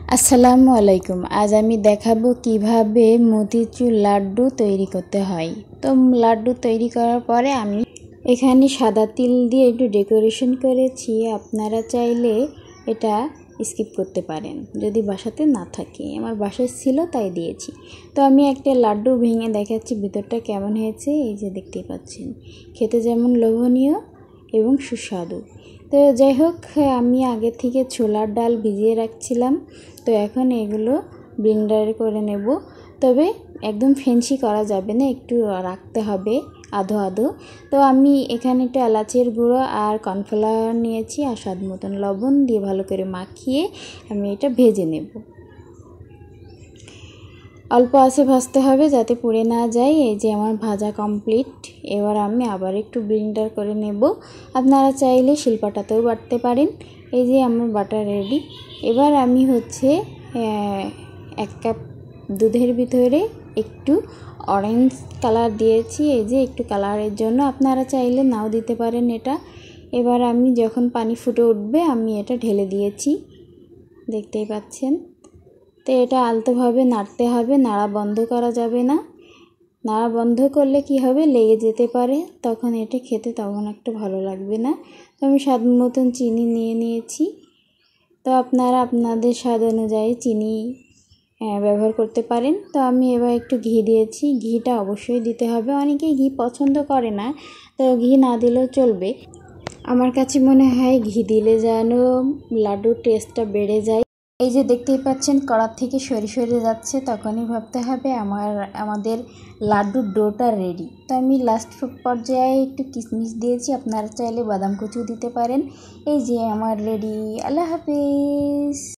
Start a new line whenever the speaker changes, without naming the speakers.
আসসালামু আলাইকুম। আজ আমি দেখাবো কিভাবে মতিচুর লাড্ডু তৈরি করতে হয়। তো লাড্ডু তৈরি করার পরে আমি এখানে সাদা তিল দিয়ে একটু ডেকোরেশন করেছি। আপনারা চাইলে এটা স্কিপ করতে পারেন যদি বাসাতে না থাকে। আমার বাসায় ছিল তাই দিয়েছি। তো আমি একটা লাড্ডু ভেঙে দেখাচ্ছি ভিতরটা কেমন হয়েছে। এই যে দেখতেই পাচ্ছেন, খেতে যেমন লোভনীয় এবং সুস্বাদু। তো যাই হোক, আমি আগে থেকে ছোলার ডাল ভিজিয়ে রাখছিলাম। তো এখন এগুলো ব্লেন্ডার করে নেব। তবে একদম ফেন্সি করা যাবে না, একটু রাখতে হবে আধো আধো। তো আমি এখানে একটু এলাচের গুঁড়ো আর কর্নফ্লাওয়ার নিয়েছি আর স্বাদ মতন লবণ দিয়ে ভালো করে মাখিয়ে আমি এটা ভেজে নেব। অল্প আঁচে ভাজতে হবে যাতে পুড়ে না যায়। এই যে আমার ভাজা কমপ্লিট। এবার আমি আবার একটু ব্লেন্ডার করে নেব। আপনারা চাইলে শিলপাটাতেও বাটতে পারেন। এই যে আমার বাটা রেডি। এবার আমি এক কাপ দুধের ভিতরে একটু অরেঞ্জ কালার দিয়েছি। এই যে একটু কালারের জন্য, আপনারা চাইলে নাও দিতে পারেন এটা। এবার আমি যখন পানি ফুটে উঠবে আমি এটা ঢেলে দিয়েছি, দেখতেই পাচ্ছেন। তো এটা আলতোভাবে নাড়তে হবে, নাড়া বন্ধ করা যাবে না। নাড়া বন্ধ করলে কি হবে, লেগে যেতে পারে, তখন এটা খেতে তেমন একটা ভালো লাগবে না। তো আমি স্বাদ মতন চিনি নিয়ে নিয়েছি। তো আপনারা আপনাদের স্বাদ অনুযায়ী চিনি ব্যবহার করতে পারেন। তো আমি এবার একটু ঘি দিয়েছি। ঘিটা অবশ্যই দিতে হবে। অনেকেই ঘি পছন্দ করে না, তো ঘি না দিলেও চলবে। আমার কাছে মনে হয় ঘি দিলে যেন লাড্ডুর টেস্টটা বেড়ে যায়। এই যে দেখতেই পাচ্ছেন কড়ার থেকে সরে সরে যাচ্ছে, তখনই ভাবতে হবে আমাদের লাড্ডুর ডোটা রেডি। তো আমি লাস্ট পর্যায়ে একটু কিশমিশ দিয়েছি, আপনারা চাইলে বাদাম কুচিও দিতে পারেন। এই যে আমার রেডি। আল্লাহ হাফিজ।